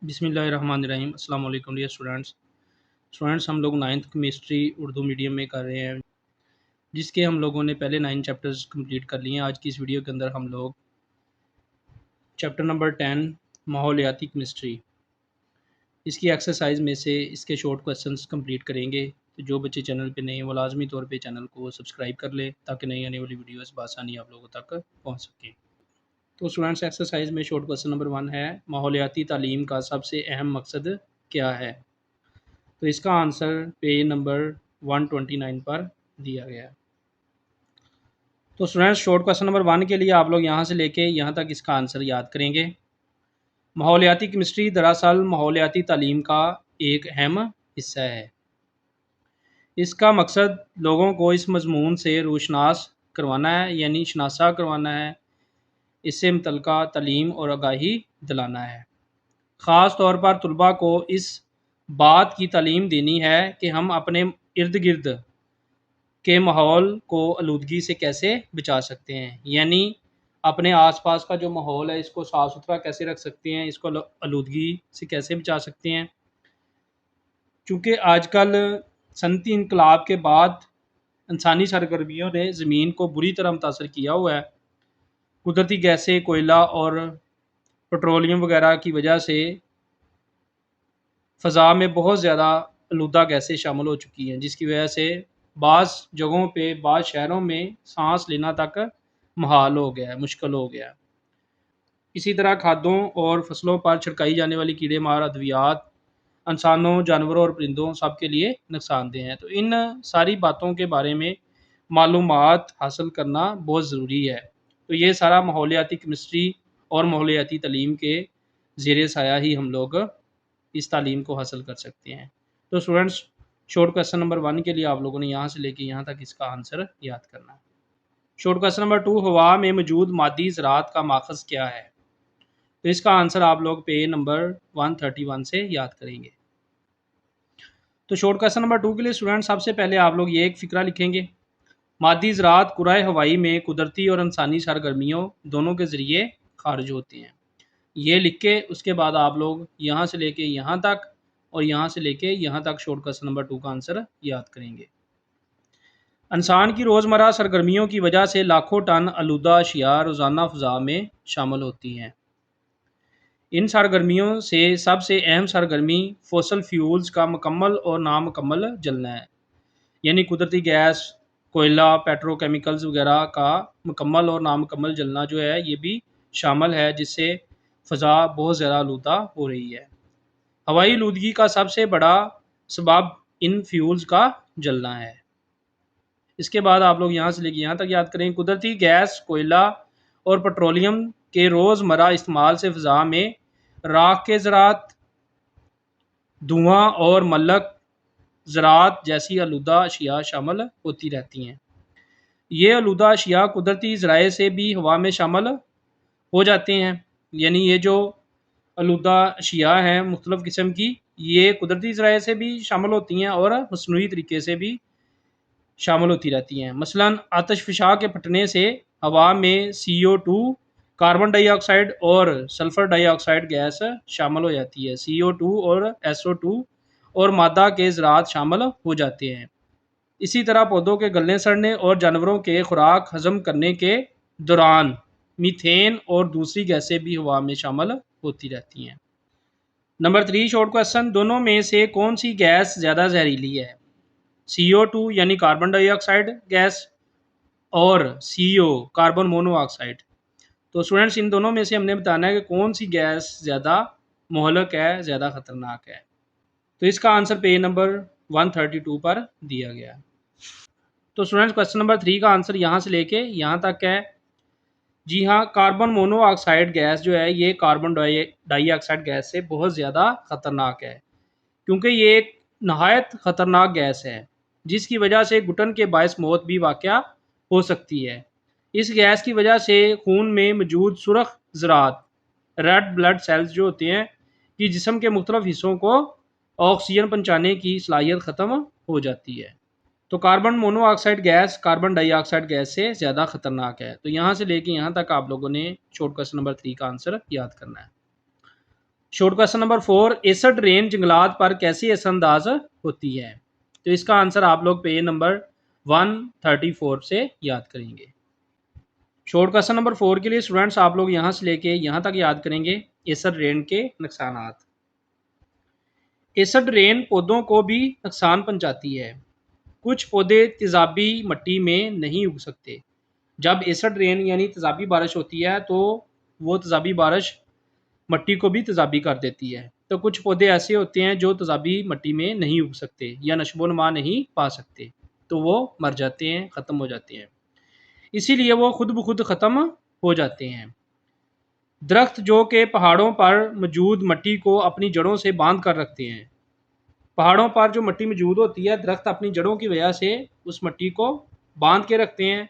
बिस्मिल्लाहिर्रहमानिर्रहीम। अस्सलाम वालेकुम डियर स्टूडेंट्स हम लोग नाइन्थ केमिस्ट्री उर्दू मीडियम में कर रहे हैं, जिसके हम लोगों ने पहले 9 चैप्टर्स कंप्लीट कर लिए हैं। आज की इस वीडियो के अंदर हम लोग चैप्टर नंबर 10 माहौलियाती केमिस्ट्री, इसकी एक्सरसाइज में से इसके शॉर्ट क्वेश्चंस कंप्लीट करेंगे। तो जो बच्चे चैनल पे नए हैं वो लाजमी तौर पे चैनल को सब्सक्राइब कर ले, ताकि नई आने वाली वीडियोस बआसानी आप लोगों तक पहुँच सके। तो स्टूडेंट्स, एक्सरसाइज में शॉर्ट क्वेश्चन नंबर 1 है, माहौलियाती तालीम का सबसे अहम मकसद क्या है। तो इसका आंसर पेज नंबर 129 पर दिया गया है। तो स्टूडेंट्स, शॉर्ट क्वेश्चन नंबर 1 के लिए आप लोग यहाँ से लेके यहाँ तक इसका आंसर याद करेंगे। माहौलियाती केमिस्ट्री दरअसल माहौलियाती तालीम का एक अहम हिस्सा है। इसका मकसद लोगों को इस मजमून से रोशनास करवाना है, यानी शनासा करवाना है, इससे मुतल्लिका तालीम और आगाही दिलाना है। ख़ास तौर पर तलबा को इस बात की तालीम देनी है कि हम अपने इर्द गिर्द के माहौल को आलूदगी से कैसे बचा सकते हैं, यानी अपने आसपास का जो माहौल है इसको साफ़ सुथरा कैसे रख सकते हैं, इसको आलूदगी से कैसे बचा सकते हैं। चूँकि आजकल सनती इनकलाब के बाद इंसानी सरगर्मियों ने ज़मीन को बुरी तरह मुतासर किया हुआ है। कुदरती गैसें, कोयला और पेट्रोलियम वगैरह की वजह से फ़ज़ा में बहुत ज़्यादा आलूदा गैसें शामिल हो चुकी हैं, जिसकी वजह से बाज़ जगहों पे, बाज़ शहरों में सांस लेना तक मुहाल हो गया है, मुश्किल हो गया है। इसी तरह खादों और फसलों पर छिड़काई जाने वाली कीड़े मार अद्वियात इंसानों, जानवरों और परिंदों सब के लिए नुकसानदेह हैं। तो इन सारी बातों के बारे में मालूमात हासिल करना बहुत ज़रूरी है। तो ये सारा माहौलियाती केमिस्ट्री और माहौलियाती तालीम के ज़ेर साया ही हम लोग इस तालीम को हासिल कर सकते हैं। तो स्टूडेंट्स, शॉर्ट क्वेश्चन नंबर 1 के लिए आप लोगों ने यहाँ से लेके यहाँ तक इसका आंसर याद करना है। शॉर्ट क्वेश्चन नंबर 2, हवा में मौजूद मादी ज़रात का माखज़ क्या है। तो इसका आंसर आप लोग पेज नंबर 131 से याद करेंगे। तो शॉर्ट क्वेश्चन नंबर 2 के लिए स्टूडेंट, सबसे पहले आप लोग ये एक फ़िक्रा लिखेंगे। मादी ज़रात कुराए हवाई में कुदरती और इंसानी सरगर्मियों दोनों के ज़रिए खारिज होते हैं। ये लिख के उसके बाद आप लोग यहाँ से लेके यहाँ तक और यहाँ से लेके यहाँ तक शॉर्ट क्वेश्चन नंबर 2 का आंसर याद करेंगे। इंसान की रोज़मर्रा सरगर्मियों की वजह से लाखों टन आलूदा अशिया रोज़ाना फ़ज़ा में शामिल होती हैं। इन सरगर्मियों से सबसे अहम सरगर्मी फॉसिल फ्यूल्स का मुकम्मल और नामुकम्मल जलना है, यानी कुदरती गैस, कोयला, पेट्रोकेमिकल्स वगैरह का मुकम्मल और नामुकम्मल जलना जो है ये भी शामिल है, जिससे फ़ज़ा बहुत ज़्यादा आलूदा हो रही है। हवाई आलूदगी का सबसे बड़ा सबब इन फ्यूल्स का जलना है। इसके बाद आप लोग यहाँ से लेकर यहाँ तक याद करें। कुदरती गैस, कोयला और पेट्रोलियम के रोज़मर्रा इस्तेमाल से फ़ज़ा में राख के ज़रात, धुआं और मलक ज़रात जैसी आलूदा अशिया शामिल होती रहती हैं। ये आलूदा अशिया कुदरती ज़राए से भी हवा में शामिल हो जाते हैं, यानी ये जो आलूदा अशिया हैं मुख्तलिफ़ किस्म की, ये कुदरती ज़राए से भी शामिल होती हैं और मसनूई तरीके से भी शामिल होती रहती हैं। मसलन आतिशफ़िशा के फटने से हवा में CO2, कार्बन डाइऑक्साइड और सल्फ़र डाइऑक्साइड गैस शामिल हो जाती है। CO2 और SO2 और मादा के ज़रात शामिल हो जाते हैं। इसी तरह पौधों के गलने सड़ने और जानवरों के खुराक हज़म करने के दौरान मीथेन और दूसरी गैसें भी हवा में शामिल होती रहती हैं। नंबर 3 शॉर्ट क्वेश्चन, दोनों में से कौन सी गैस ज़्यादा जहरीली है। CO2 यानी कार्बन डाइऑक्साइड गैस और CO कार्बन मोनोऑक्साइड। तो स्टूडेंट्स, इन दोनों में से हमने बताना है कि कौन सी गैस ज़्यादा मोहलक है, ज़्यादा ख़तरनाक है। तो इसका आंसर पेज नंबर 132 पर दिया गया है। तो स्टूडेंट्स, क्वेश्चन नंबर 3 का आंसर यहाँ से लेके यहाँ तक है। जी हाँ, कार्बन मोनोऑक्साइड गैस जो है ये कार्बन डाइऑक्साइड गैस से बहुत ज़्यादा ख़तरनाक है, क्योंकि ये एक नहायत ख़तरनाक गैस है जिसकी वजह से घुटन के बायस मौत भी वाक़या हो सकती है। इस गैस की वजह से खून में मौजूद सुरख ज़रात, रेड ब्लड सेल्स जो होते हैं, कि जिस्म के मुख्तलिफ हिस्सों को ऑक्सीजन पहुँचाने की सलाहियत ख़त्म हो जाती है। तो carbon monoxide gas carbon dioxide gas से ज़्यादा ख़तरनाक है। तो यहाँ से लेके यहाँ तक आप लोगों ने शॉर्ट क्वेश्चन नंबर 3 का आंसर याद करना है। Short question number 4, acid rain जंगलात पर कैसे असरअंदाज होती है? तो इसका आंसर आप लोग पेज नंबर 134 से याद करेंगे। शॉर्ट क्वेश्चन नंबर 4 के लिए स्टूडेंट्स आप लोग यहाँ से लेके यहाँ तक याद करेंगे एसिड रेन के नुकसानात। एसिड रेन पौधों को भी नुकसान पहुँचाती है। कुछ पौधे तेजाबी मिट्टी में नहीं उग सकते। जब एसिड रेन यानी तेजाबी बारिश होती है तो वो तेजाबी बारिश मिट्टी को भी तेजाबी कर देती है। तो कुछ पौधे ऐसे होते हैं जो तेजाबी मिट्टी में नहीं उग सकते या नशोनुमा नहीं पा सकते, तो वो मर जाते हैं, ख़त्म हो जाते हैं। इसीलिए वो खुद ब खुद ख़त्म हो जाते हैं। दरख्त जो कि पहाड़ों पर मौजूद मिट्टी को अपनी जड़ों से बांध कर रखते हैं। पहाड़ों पर जो मिट्टी मौजूद होती है, दरख्त अपनी जड़ों की वजह से उस मिट्टी को बांध के रखते हैं।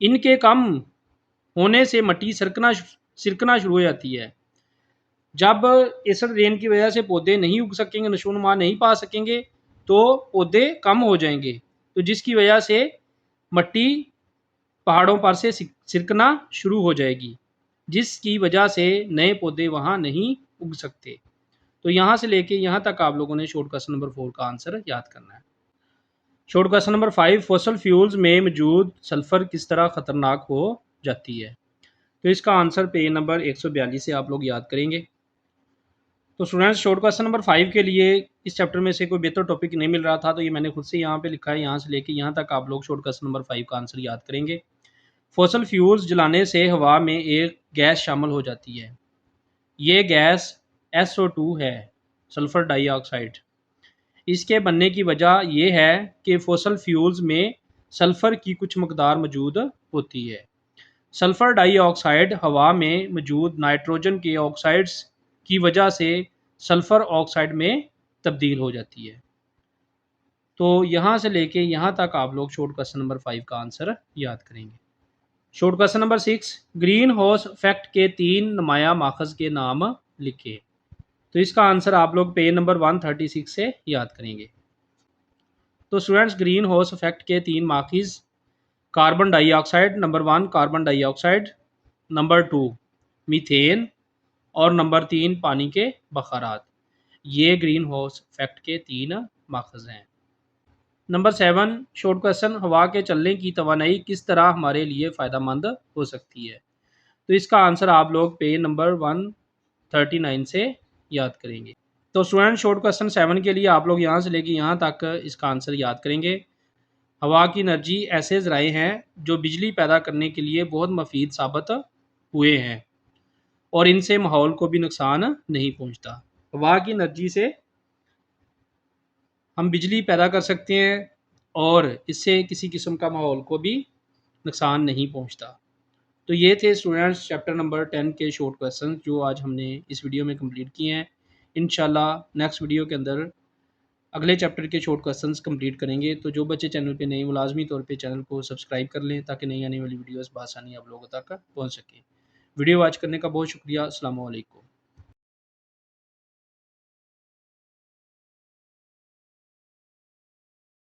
इनके कम होने से मिट्टी सिरकना शुरू हो जाती है। जब एसिड रेन की वजह से पौधे नहीं उग सकेंगे, नशोनुमा नहीं पा सकेंगे, तो पौधे कम हो जाएंगे, तो जिसकी वजह से मिट्टी पहाड़ों पर से सिरकना शुरू हो जाएगी, जिसकी वजह से नए पौधे वहाँ नहीं उग सकते। तो यहाँ से लेके यहाँ तक आप लोगों ने शॉर्ट क्वेश्चन नंबर 4 का आंसर याद करना है। Short question number 5, fossil fuels में मौजूद सल्फर किस तरह खतरनाक हो जाती है? तो इसका आंसर पेज नंबर 142 से आप लोग याद करेंगे। तो स्टूडेंट्स शॉर्ट क्वेश्चन नंबर 5 के लिए इस चैप्टर में से कोई बेहतर टॉपिक नहीं मिल रहा था, तो ये मैंने खुद से यहाँ पे लिखा है। यहाँ से लेके यहाँ तक आप लोग शॉर्ट क्वेश्चन नंबर 5 का आंसर याद करेंगे। फॉसल फ्यूल्स जलाने से हवा में एक गैस शामिल हो जाती है। ये गैस SO2 है, सल्फर डाइऑक्साइड। इसके बनने की वजह यह है कि फॉसल फ्यूल्स में सल्फर की कुछ मकदार मौजूद होती है। सल्फर डाइऑक्साइड हवा में मौजूद नाइट्रोजन के ऑक्साइड्स की वजह से सल्फर ऑक्साइड में तब्दील हो जाती है। तो यहाँ से लेके यहाँ तक आप लोग शॉर्ट क्वेश्चन नंबर 5 का आंसर याद करेंगे। Short question number 6, green house effect के 3 नुमाया माखज़ के नाम लिखे। तो इसका आंसर आप लोग पेज नंबर 136 से याद करेंगे। तो स्टूडेंट्स ग्रीन हाउस इफेक्ट के 3 माखज़ carbon dioxide, number 1 carbon dioxide, number 2 methane और नंबर 3 पानी के बखारात। ये ग्रीन हाउस इफेक्ट के 3 माखज़ हैं। नंबर 7 शॉर्ट क्वेश्चन, हवा के चलने की तवानाई किस तरह हमारे लिए फ़ायदेमंद हो सकती है? तो इसका आंसर आप लोग पेज नंबर 139 से याद करेंगे। तो स्टूडेंट शॉर्ट क्वेश्चन 7 के लिए आप लोग यहाँ से लेके यहाँ तक इसका आंसर याद करेंगे। हवा की एनर्जी ऐसे ज़राए हैं जो बिजली पैदा करने के लिए बहुत मुफीद साबित हुए हैं और इनसे माहौल को भी नुकसान नहीं पहुँचता। हवा की एनर्जी से हम बिजली पैदा कर सकते हैं और इससे किसी किस्म का माहौल को भी नुकसान नहीं पहुँचता। तो ये थे स्टूडेंट्स चैप्टर नंबर 10 के शॉर्ट क्वेश्चन जो आज हमने इस वीडियो में कंप्लीट किए हैं। इंशाल्लाह नेक्स्ट वीडियो के अंदर अगले चैप्टर के शॉर्ट क्वेश्चंस कंप्लीट करेंगे। तो जो बच्चे चैनल पे नए, वो लाजमी तौर पे चैनल को सब्सक्राइब कर लें ताकि नई आने वाली वीडियोस बआसानी आप लोगों तक पहुंच सके। वीडियो वॉच करने का बहुत शुक्रिया। अस्सलाम वालेकुम।